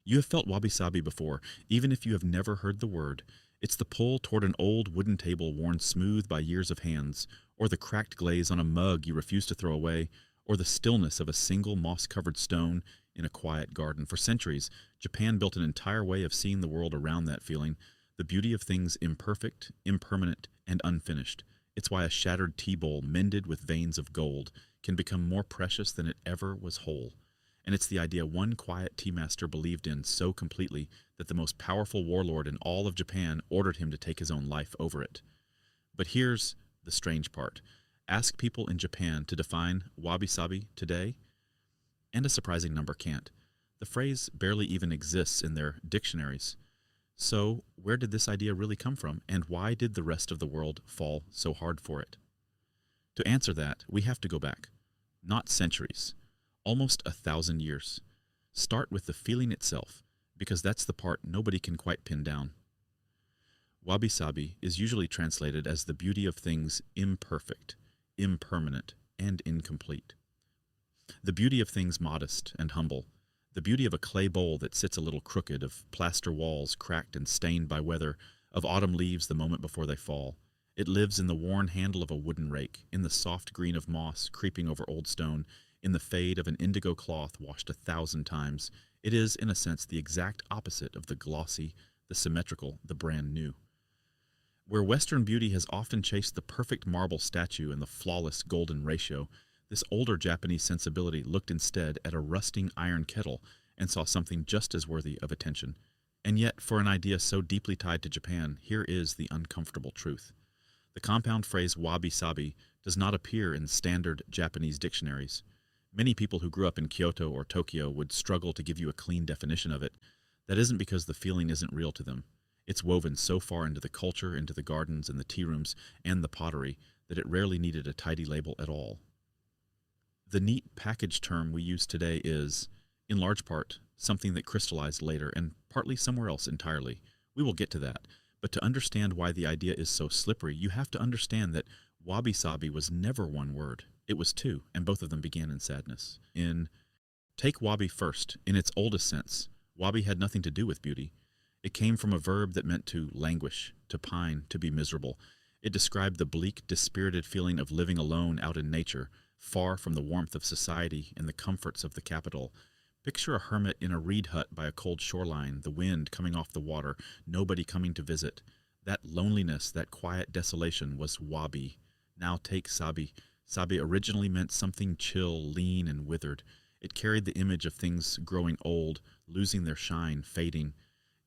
You have felt wabi-sabi before, even if you have never heard the word. It's the pull toward an old wooden table worn smooth by years of hands, or the cracked glaze on a mug you refuse to throw away, or the stillness of a single moss-covered stone in a quiet garden. For centuries, Japan built an entire way of seeing the world around that feeling, the beauty of things imperfect, impermanent, and unfinished. It's why a shattered tea bowl mended with veins of gold can become more precious than it ever was whole. And it's the idea one quiet tea master believed in so completely that the most powerful warlord in all of Japan ordered him to take his own life over it. But here's the strange part. Ask people in Japan to define wabi-sabi today, and a surprising number can't. The phrase barely even exists in their dictionaries. So where did this idea really come from, and why did the rest of the world fall so hard for it? To answer that, we have to go back. Not centuries. Almost 1,000 years. Start with the feeling itself, because that's the part nobody can quite pin down. Wabi-sabi is usually translated as the beauty of things imperfect, impermanent, and incomplete. The beauty of things modest and humble. The beauty of a clay bowl that sits a little crooked, of plaster walls cracked and stained by weather, of autumn leaves the moment before they fall. It lives in the worn handle of a wooden rake, in the soft green of moss creeping over old stone, in the fade of an indigo cloth washed 1,000 times. It is, in a sense, the exact opposite of the glossy, the symmetrical, the brand new. Where Western beauty has often chased the perfect marble statue and the flawless golden ratio, this older Japanese sensibility looked instead at a rusting iron kettle and saw something just as worthy of attention. And yet, for an idea so deeply tied to Japan, here is the uncomfortable truth. The compound phrase wabi-sabi does not appear in standard Japanese dictionaries. Many people who grew up in Kyoto or Tokyo would struggle to give you a clean definition of it. That isn't because the feeling isn't real to them. It's woven so far into the culture, into the gardens and the tea rooms and the pottery, that it rarely needed a tidy label at all. The neat package term we use today is, in large part, something that crystallized later and partly somewhere else entirely. We will get to that. But to understand why the idea is so slippery, you have to understand that wabi-sabi was never one word. It was two, and both of them began in sadness. Take wabi first. In its oldest sense, wabi had nothing to do with beauty. It came from a verb that meant to languish, to pine, to be miserable. It described the bleak, dispirited feeling of living alone out in nature, far from the warmth of society and the comforts of the capital. Picture a hermit in a reed hut by a cold shoreline, the wind coming off the water, nobody coming to visit. That loneliness, that quiet desolation was wabi. Now take sabi. Sabi originally meant something chill, lean, and withered. It carried the image of things growing old, losing their shine, fading.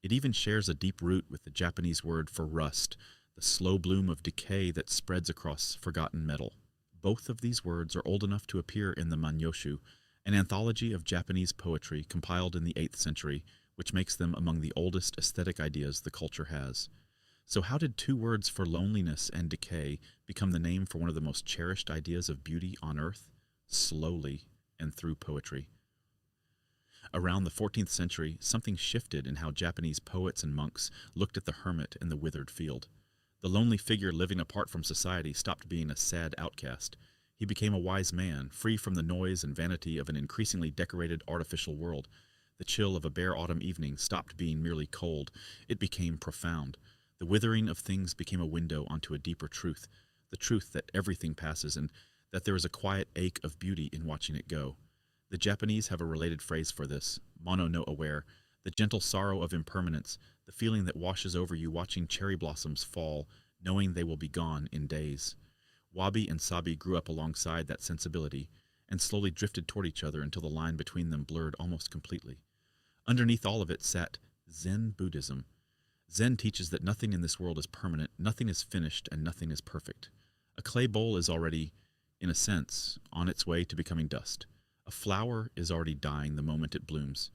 It even shares a deep root with the Japanese word for rust, the slow bloom of decay that spreads across forgotten metal. Both of these words are old enough to appear in the Manyoshu, an anthology of Japanese poetry compiled in the 8th century, which makes them among the oldest aesthetic ideas the culture has. So how did two words for loneliness and decay become the name for one of the most cherished ideas of beauty on earth? Slowly, and through poetry. Around the 14th century, something shifted in how Japanese poets and monks looked at the hermit and the withered field. The lonely figure living apart from society stopped being a sad outcast. He became a wise man, free from the noise and vanity of an increasingly decorated artificial world. The chill of a bare autumn evening stopped being merely cold. It became profound. The withering of things became a window onto a deeper truth, the truth that everything passes and that there is a quiet ache of beauty in watching it go. The Japanese have a related phrase for this, mono no aware, the gentle sorrow of impermanence, the feeling that washes over you watching cherry blossoms fall, knowing they will be gone in days. Wabi and sabi grew up alongside that sensibility and slowly drifted toward each other until the line between them blurred almost completely. Underneath all of it sat Zen Buddhism. Zen teaches that nothing in this world is permanent, nothing is finished, and nothing is perfect. A clay bowl is already, in a sense, on its way to becoming dust. A flower is already dying the moment it blooms.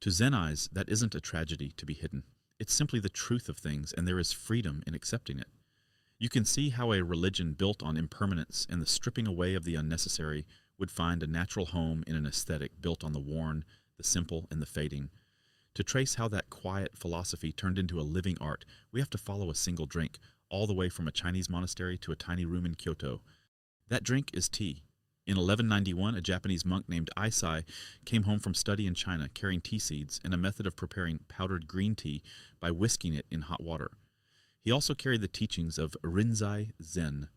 To Zen eyes, that isn't a tragedy to be hidden. It's simply the truth of things, and there is freedom in accepting it. You can see how a religion built on impermanence and the stripping away of the unnecessary would find a natural home in an aesthetic built on the worn, the simple, and the fading. To trace how that quiet philosophy turned into a living art, we have to follow a single drink, all the way from a Chinese monastery to a tiny room in Kyoto. That drink is tea. In 1191, a Japanese monk named Aisai came home from study in China carrying tea seeds and a method of preparing powdered green tea by whisking it in hot water. He also carried the teachings of Rinzai Zen.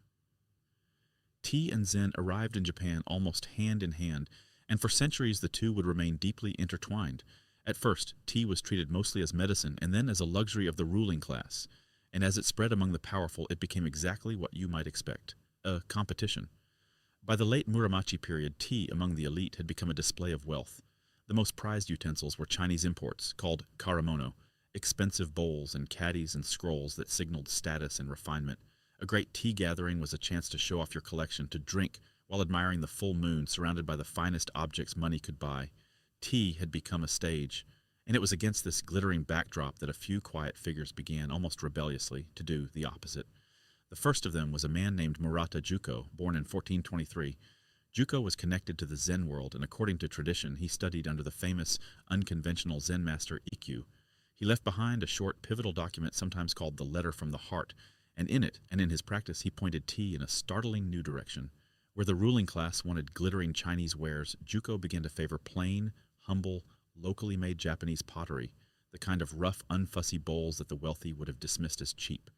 Tea and Zen arrived in Japan almost hand in hand, and for centuries the two would remain deeply intertwined. At first, tea was treated mostly as medicine and then as a luxury of the ruling class, and as it spread among the powerful it became exactly what you might expect, a competition. By the late Muromachi period, tea among the elite had become a display of wealth. The most prized utensils were Chinese imports, called karamono, expensive bowls and caddies and scrolls that signaled status and refinement. A great tea gathering was a chance to show off your collection, to drink while admiring the full moon surrounded by the finest objects money could buy. Tea had become a stage, and it was against this glittering backdrop that a few quiet figures began, almost rebelliously, to do the opposite. The first of them was a man named Murata Juko, born in 1423. Juko was connected to the Zen world, and according to tradition, he studied under the famous, unconventional Zen master Rikyū. He left behind a short, pivotal document sometimes called the Letter from the Heart, and in it, and in his practice, he pointed tea in a startling new direction. Where the ruling class wanted glittering Chinese wares, Juko began to favor plain, humble, locally made Japanese pottery, the kind of rough, unfussy bowls that the wealthy would have dismissed as cheap.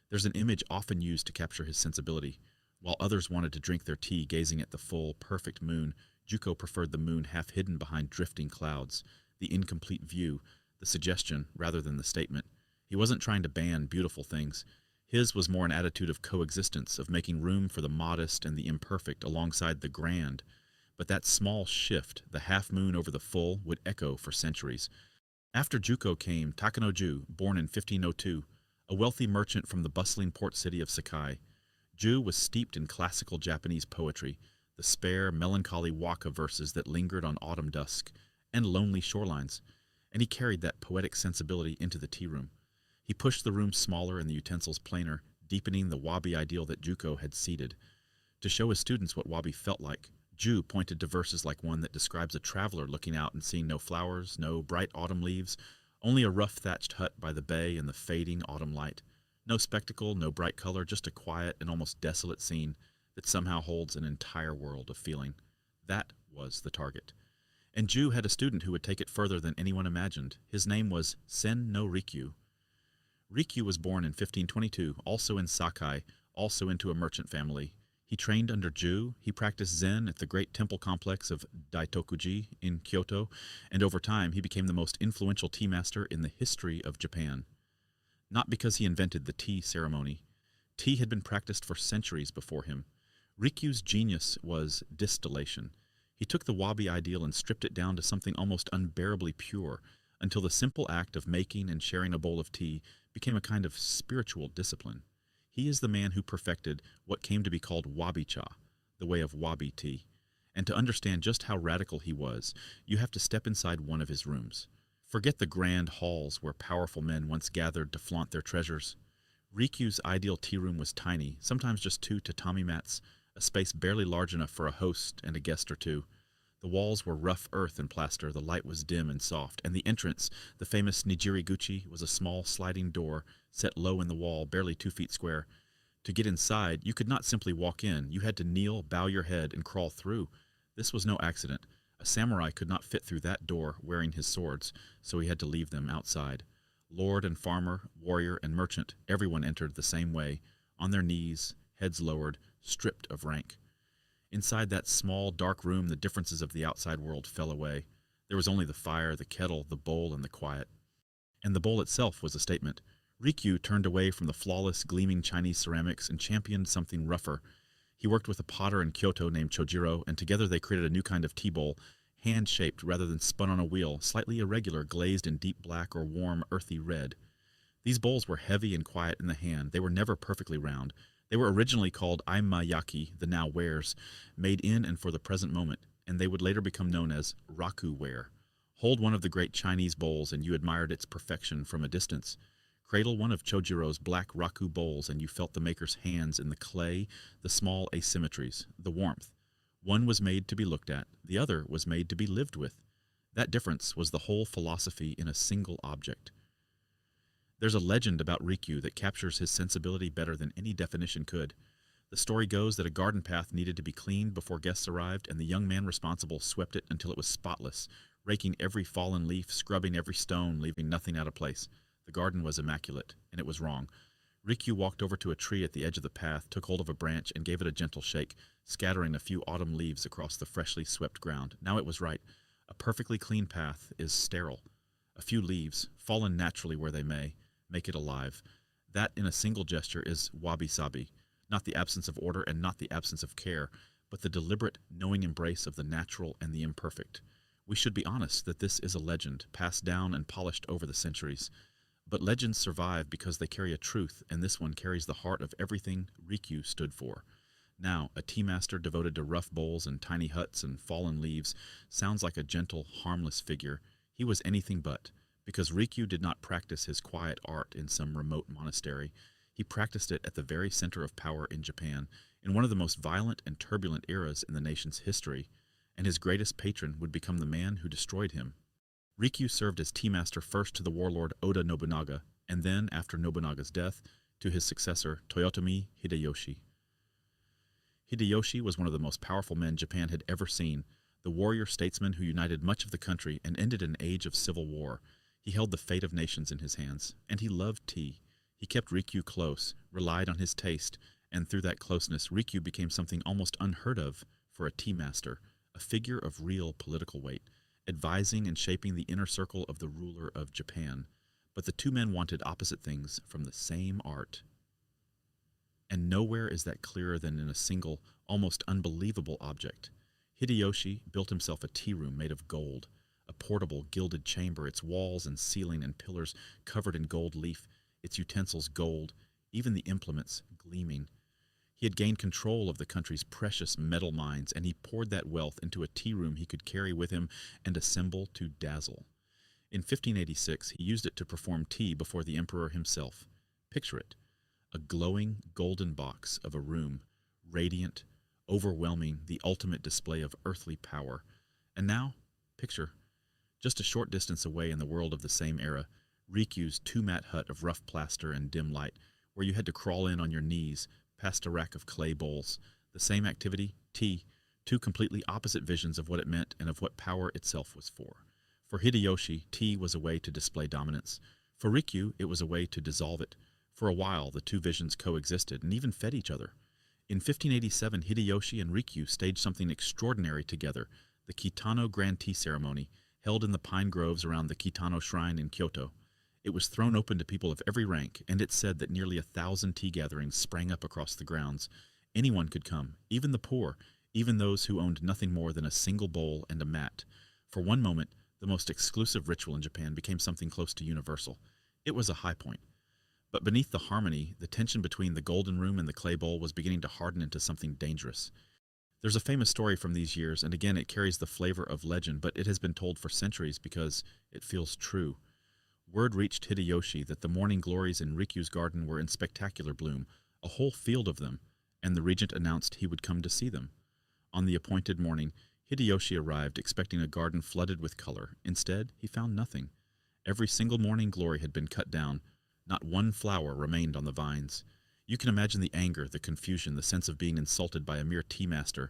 There's an image often used to capture his sensibility. While others wanted to drink their tea gazing at the full, perfect moon, Juko preferred the moon half hidden behind drifting clouds, the incomplete view, the suggestion rather than the statement. He wasn't trying to ban beautiful things. His was more an attitude of coexistence, of making room for the modest and the imperfect alongside the grand. But that small shift, the half moon over the full, would echo for centuries. After Juko came Takano-ju, born in 1502, a wealthy merchant from the bustling port city of Sakai. Ju was steeped in classical Japanese poetry, the spare, melancholy waka verses that lingered on autumn dusk, and lonely shorelines, and he carried that poetic sensibility into the tea room. He pushed the room smaller and the utensils plainer, deepening the Wabi ideal that Juko had seeded. To show his students what Wabi felt like, Ju pointed to verses like one that describes a traveler looking out and seeing no flowers, no bright autumn leaves, only a rough thatched hut by the bay and the fading autumn light. No spectacle, no bright color, just a quiet and almost desolate scene that somehow holds an entire world of feeling. That was the target. And Ju had a student who would take it further than anyone imagined. His name was Sen no Rikyū. Rikyū was born in 1522, also in Sakai, also into a merchant family. He trained under Ju, he practiced Zen at the great temple complex of Daitokuji in Kyoto, and over time he became the most influential tea master in the history of Japan. Not because he invented the tea ceremony. Tea had been practiced for centuries before him. Rikyū's genius was distillation. He took the Wabi ideal and stripped it down to something almost unbearably pure, until the simple act of making and sharing a bowl of tea became a kind of spiritual discipline. He is the man who perfected what came to be called wabi-cha, the way of wabi tea. And to understand just how radical he was, you have to step inside one of his rooms. Forget the grand halls where powerful men once gathered to flaunt their treasures. Rikyū's ideal tea room was tiny, sometimes just 2 tatami mats, a space barely large enough for a host and a guest or two. The walls were rough earth and plaster, the light was dim and soft, and the entrance, the famous Nijiriguchi, was a small sliding door set low in the wall, barely 2 feet square. To get inside, you could not simply walk in. You had to kneel, bow your head, and crawl through. This was no accident. A samurai could not fit through that door wearing his swords, so he had to leave them outside. Lord and farmer, warrior and merchant, everyone entered the same way, on their knees, heads lowered, stripped of rank. Inside that small, dark room, the differences of the outside world fell away. There was only the fire, the kettle, the bowl, and the quiet. And the bowl itself was a statement. Rikyū turned away from the flawless, gleaming Chinese ceramics and championed something rougher. He worked with a potter in Kyoto named Chojiro, and together they created a new kind of tea bowl, hand-shaped rather than spun on a wheel, slightly irregular, glazed in deep black or warm, earthy red. These bowls were heavy and quiet in the hand. They were never perfectly round. They were originally called aimayaki, the now wares, made in and for the present moment, and they would later become known as raku ware. Hold one of the great Chinese bowls and you admired its perfection from a distance. Cradle one of Chojiro's black raku bowls and you felt the maker's hands in the clay, the small asymmetries, the warmth. One was made to be looked at, the other was made to be lived with. That difference was the whole philosophy in a single object. There's a legend about Rikyū that captures his sensibility better than any definition could. The story goes that a garden path needed to be cleaned before guests arrived, and the young man responsible swept it until it was spotless, raking every fallen leaf, scrubbing every stone, leaving nothing out of place. The garden was immaculate, and it was wrong. Rikyū walked over to a tree at the edge of the path, took hold of a branch, and gave it a gentle shake, scattering a few autumn leaves across the freshly swept ground. Now it was right. A perfectly clean path is sterile. A few leaves, fallen naturally where they may, make it alive. That, in a single gesture, is wabi-sabi, not the absence of order and not the absence of care, but the deliberate, knowing embrace of the natural and the imperfect. We should be honest that this is a legend, passed down and polished over the centuries. But legends survive because they carry a truth, and this one carries the heart of everything Rikyū stood for. Now, a tea master devoted to rough bowls and tiny huts and fallen leaves sounds like a gentle, harmless figure. He was anything but, because Rikyū did not practice his quiet art in some remote monastery. He practiced it at the very center of power in Japan, in one of the most violent and turbulent eras in the nation's history, and his greatest patron would become the man who destroyed him. Rikyū served as tea master first to the warlord Oda Nobunaga, and then, after Nobunaga's death, to his successor Toyotomi Hideyoshi. Hideyoshi was one of the most powerful men Japan had ever seen, the warrior statesman who united much of the country and ended an age of civil war. He held the fate of nations in his hands, and he loved tea. He kept Rikyū close, relied on his taste, and through that closeness Rikyū became something almost unheard of for a tea master, a figure of real political weight, advising and shaping the inner circle of the ruler of Japan. But the two men wanted opposite things from the same art. And nowhere is that clearer than in a single, almost unbelievable object. Hideyoshi built himself a tea room made of gold, a portable gilded chamber, its walls and ceiling and pillars covered in gold leaf, its utensils gold, even the implements gleaming. He had gained control of the country's precious metal mines, and he poured that wealth into a tea room he could carry with him and assemble to dazzle. In 1586, he used it to perform tea before the emperor himself. Picture it, a glowing golden box of a room, radiant, overwhelming, the ultimate display of earthly power. And now, picture, just a short distance away in the world of the same era, Rikyū's two-mat hut of rough plaster and dim light, where you had to crawl in on your knees, past a rack of clay bowls. The same activity, tea, two completely opposite visions of what it meant and of what power itself was for. For Hideyoshi, tea was a way to display dominance. For Rikyū, it was a way to dissolve it. For a while, the two visions coexisted and even fed each other. In 1587, Hideyoshi and Rikyū staged something extraordinary together, the Kitano Grand Tea Ceremony, held in the pine groves around the Kitano Shrine in Kyoto. It was thrown open to people of every rank, and it said that nearly 1,000 tea gatherings sprang up across the grounds. Anyone could come, even the poor, even those who owned nothing more than a single bowl and a mat. For one moment, the most exclusive ritual in Japan became something close to universal. It was a high point. But beneath the harmony, the tension between the golden room and the clay bowl was beginning to harden into something dangerous. There's a famous story from these years, and again it carries the flavor of legend, but it has been told for centuries because it feels true. Word reached Hideyoshi that the morning glories in Rikyū's garden were in spectacular bloom, a whole field of them, and the regent announced he would come to see them. On the appointed morning, Hideyoshi arrived expecting a garden flooded with color. Instead, he found nothing. Every single morning glory had been cut down. Not one flower remained on the vines. You can imagine the anger, the confusion, the sense of being insulted by a mere tea master.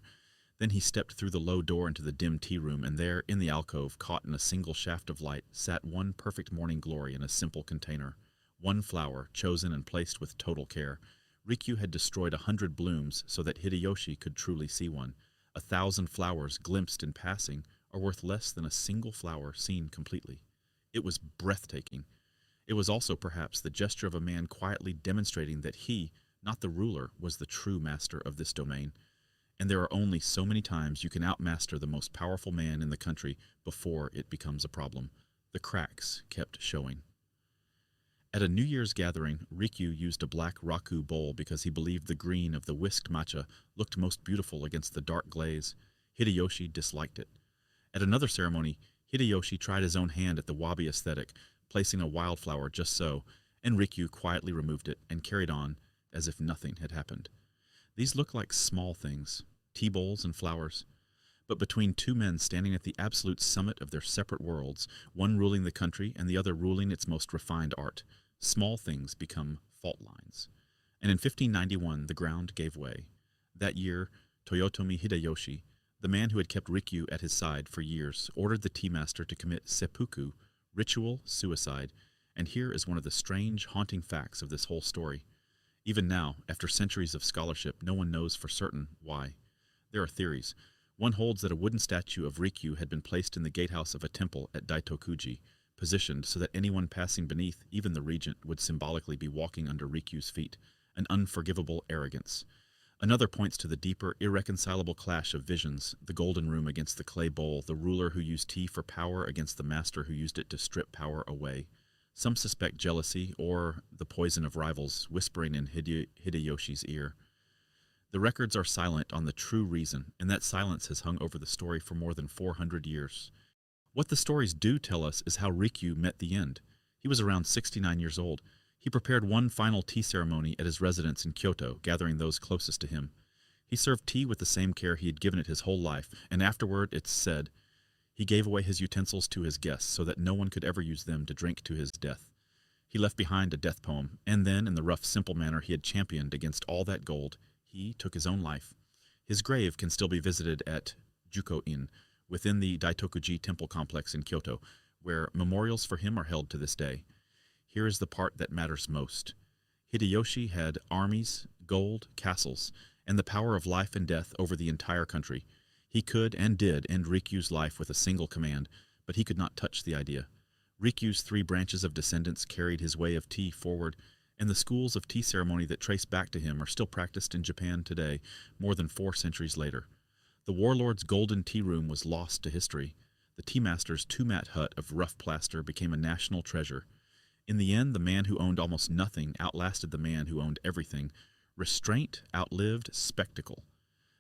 Then he stepped through the low door into the dim tea room, and there, in the alcove, caught in a single shaft of light, sat one perfect morning glory in a simple container. One flower, chosen and placed with total care. Rikyū had destroyed 100 blooms so that Hideyoshi could truly see one. 1,000 flowers glimpsed in passing are worth less than a single flower seen completely. It was breathtaking. It was also perhaps the gesture of a man quietly demonstrating that he, not the ruler, was the true master of this domain. And there are only so many times you can outmaster the most powerful man in the country before it becomes a problem. The cracks kept showing. At a New Year's gathering, Rikyū used a black raku bowl because he believed the green of the whisked matcha looked most beautiful against the dark glaze. Hideyoshi disliked it. At another ceremony, Hideyoshi tried his own hand at the wabi aesthetic, placing a wildflower just so, and Rikyū quietly removed it and carried on as if nothing had happened. These look like small things, tea bowls and flowers, but between two men standing at the absolute summit of their separate worlds, one ruling the country and the other ruling its most refined art, small things become fault lines. and in 1591 the ground gave way. That year, Toyotomi Hideyoshi, the man who had kept Rikyū at his side for years, ordered the tea master to commit seppuku, ritual suicide, and here is one of the strange, haunting facts of this whole story. Even now, after centuries of scholarship, no one knows for certain why. There are theories. One holds that a wooden statue of Rikyū had been placed in the gatehouse of a temple at Daitokuji, positioned so that anyone passing beneath, even the regent, would symbolically be walking under Rikyū's feet, an unforgivable arrogance. Another points to the deeper, irreconcilable clash of visions, the golden room against the clay bowl, the ruler who used tea for power against the master who used it to strip power away. Some suspect jealousy or the poison of rivals whispering in Hideyoshi's ear. The records are silent on the true reason, and that silence has hung over the story for more than 400 years. What the stories do tell us is how Rikyū met the end. He was around 69 years old. He prepared one final tea ceremony at his residence in Kyoto, gathering those closest to him. He served tea with the same care he had given it his whole life, and afterward, it's said, he gave away his utensils to his guests so that no one could ever use them to drink to his death. He left behind a death poem, and then, in the rough, simple manner he had championed against all that gold, he took his own life. His grave can still be visited at Juko-in, within the Daitokuji temple complex in Kyoto, where memorials for him are held to this day. Here is the part that matters most. Hideyoshi had armies, gold, castles, and the power of life and death over the entire country. He could and did end Rikyū's life with a single command, but he could not touch the idea. Rikyū's 3 branches of descendants carried his way of tea forward, and the schools of tea ceremony that trace back to him are still practiced in Japan today, more than 4 centuries later. The warlord's golden tea room was lost to history. The tea master's 2-mat hut of rough plaster became a national treasure. In the end, the man who owned almost nothing outlasted the man who owned everything. Restraint outlived spectacle.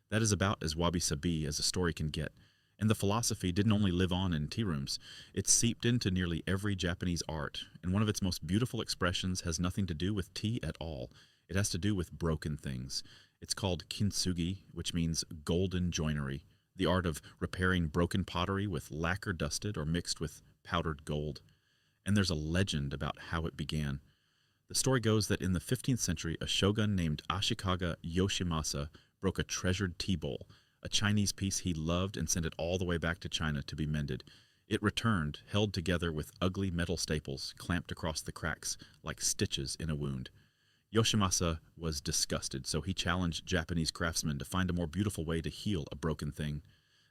That is about as wabi-sabi as a story can get. And the philosophy didn't only live on in tea rooms. It seeped into nearly every Japanese art, and one of its most beautiful expressions has nothing to do with tea at all. It has to do with broken things. It's called kintsugi, which means golden joinery, the art of repairing broken pottery with lacquer dusted or mixed with powdered gold. And there's a legend about how it began. The story goes that in the 15th century, a shogun named Ashikaga Yoshimasa broke a treasured tea bowl, a Chinese piece he loved, and sent it all the way back to China to be mended. It returned, held together with ugly metal staples clamped across the cracks like stitches in a wound. Yoshimasa was disgusted, so he challenged Japanese craftsmen to find a more beautiful way to heal a broken thing.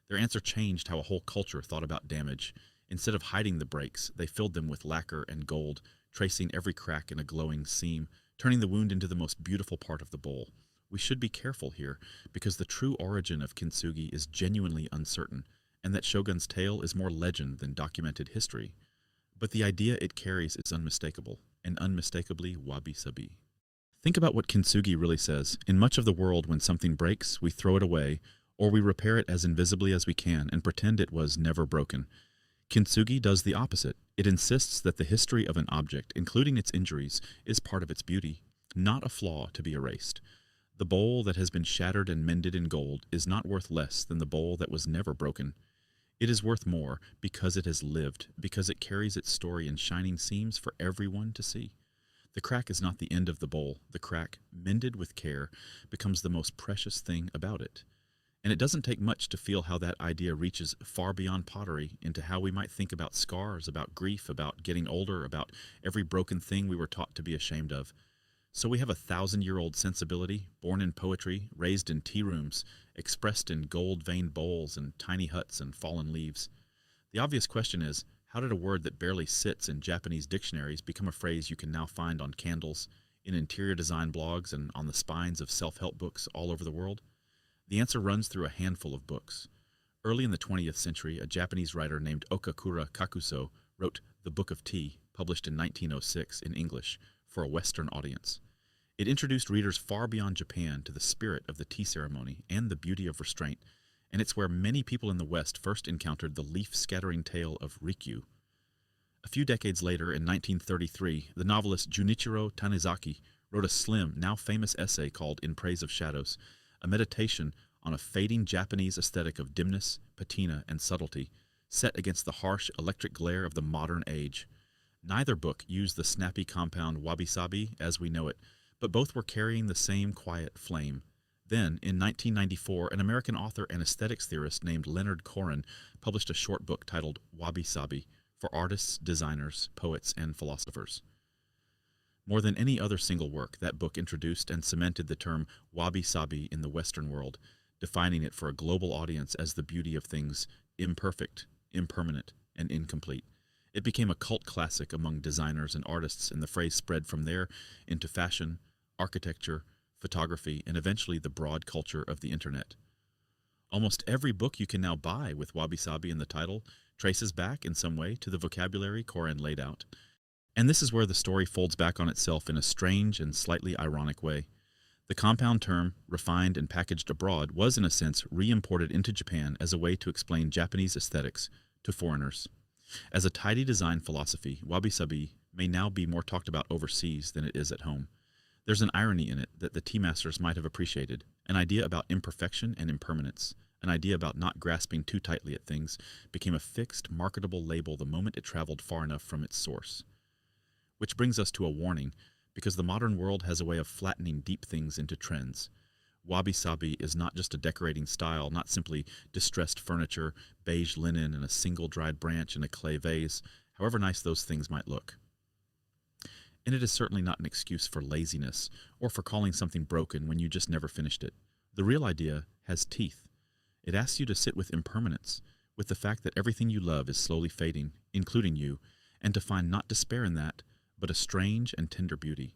Their answer changed how a whole culture thought about damage. Instead of hiding the breaks, they filled them with lacquer and gold, tracing every crack in a glowing seam, turning the wound into the most beautiful part of the bowl. We should be careful here, because the true origin of kintsugi is genuinely uncertain, and that shogun's tale is more legend than documented history. But the idea it carries is unmistakable, and unmistakably wabi-sabi. Think about what kintsugi really says. In much of the world, when something breaks, we throw it away, or we repair it as invisibly as we can and pretend it was never broken. Kintsugi does the opposite. It insists that the history of an object, including its injuries, is part of its beauty, not a flaw to be erased. The bowl that has been shattered and mended in gold is not worth less than the bowl that was never broken. It is worth more because it has lived, because it carries its story in shining seams for everyone to see. The crack is not the end of the bowl. The crack, mended with care, becomes the most precious thing about it. And it doesn't take much to feel how that idea reaches far beyond pottery into how we might think about scars, about grief, about getting older, about every broken thing we were taught to be ashamed of. So we have a 1,000-year-old sensibility, born in poetry, raised in tea rooms, expressed in gold-veined bowls and tiny huts and fallen leaves. The obvious question is, how did a word that barely sits in Japanese dictionaries become a phrase you can now find on candles, in interior design blogs, and on the spines of self-help books all over the world? The answer runs through a handful of books. Early in the 20th century, a Japanese writer named Okakura Kakuso wrote The Book of Tea, published in 1906 in English, for a Western audience. It introduced readers far beyond Japan to the spirit of the tea ceremony and the beauty of restraint, and it's where many people in the West first encountered the leaf-scattering tale of Rikyū. A few decades later, in 1933, the novelist Junichiro Tanizaki wrote a slim, now famous essay called In Praise of Shadows, a meditation on a fading Japanese aesthetic of dimness, patina, and subtlety, set against the harsh electric glare of the modern age. Neither book used the snappy compound wabi-sabi as we know it, but both were carrying the same quiet flame. Then, in 1994, an American author and aesthetics theorist named Leonard Cohen published a short book titled Wabi-sabi for artists, designers, poets, and philosophers. More than any other single work, that book introduced and cemented the term wabi-sabi in the Western world, defining it for a global audience as the beauty of things imperfect, impermanent, and incomplete. It became a cult classic among designers and artists, and the phrase spread from there into fashion, architecture, photography, and eventually the broad culture of the internet. Almost every book you can now buy with wabi-sabi in the title traces back in some way to the vocabulary Cohen laid out. And this is where the story folds back on itself in a strange and slightly ironic way. The compound term, refined and packaged abroad, was in a sense re-imported into Japan as a way to explain Japanese aesthetics to foreigners. As a tidy design philosophy, wabi-sabi may now be more talked about overseas than it is at home. There's an irony in it that the tea masters might have appreciated, an idea about imperfection and impermanence, an idea about not grasping too tightly at things, became a fixed, marketable label the moment it traveled far enough from its source. Which brings us to a warning, because the modern world has a way of flattening deep things into trends. Wabi-sabi is not just a decorating style, not simply distressed furniture, beige linen, and a single dried branch in a clay vase, however nice those things might look. And it is certainly not an excuse for laziness, or for calling something broken when you just never finished it. The real idea has teeth. It asks you to sit with impermanence, with the fact that everything you love is slowly fading, including you, and to find not despair in that, but a strange and tender beauty.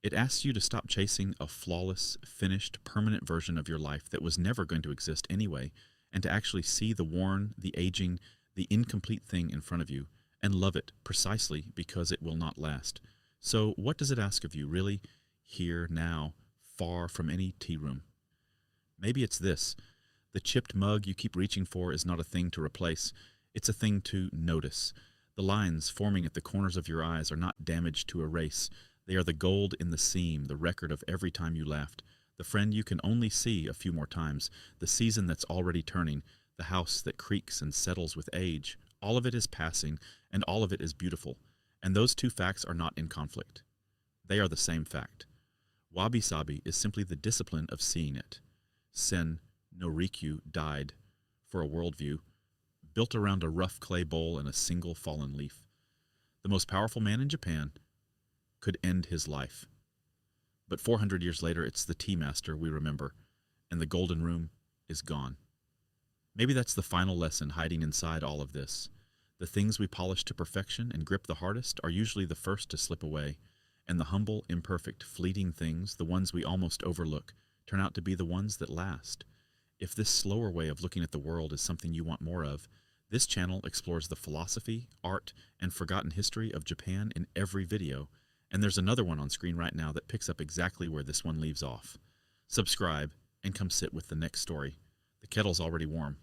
It asks you to stop chasing a flawless, finished, permanent version of your life that was never going to exist anyway, and to actually see the worn, the aging, the incomplete thing in front of you, and love it precisely because it will not last. So what does it ask of you, really, here, now, far from any tea room? Maybe it's this. The chipped mug you keep reaching for is not a thing to replace. It's a thing to notice. The lines forming at the corners of your eyes are not damage to erase. They are the gold in the seam, the record of every time you laughed, the friend you can only see a few more times, the season that's already turning, the house that creaks and settles with age. All of it is passing, and all of it is beautiful. And those two facts are not in conflict. They are the same fact. Wabi-sabi is simply the discipline of seeing it. Zen no Rikyū died for a worldview, built around a rough clay bowl and a single fallen leaf. The most powerful man in Japan could end his life. But 400 years later, it's the tea master we remember, and the golden room is gone. Maybe that's the final lesson hiding inside all of this. The things we polish to perfection and grip the hardest are usually the first to slip away, and the humble, imperfect, fleeting things, the ones we almost overlook, turn out to be the ones that last. If this slower way of looking at the world is something you want more of, this channel explores the philosophy, art, and forgotten history of Japan in every video, and there's another one on screen right now that picks up exactly where this one leaves off. Subscribe, and come sit with the next story. The kettle's already warm.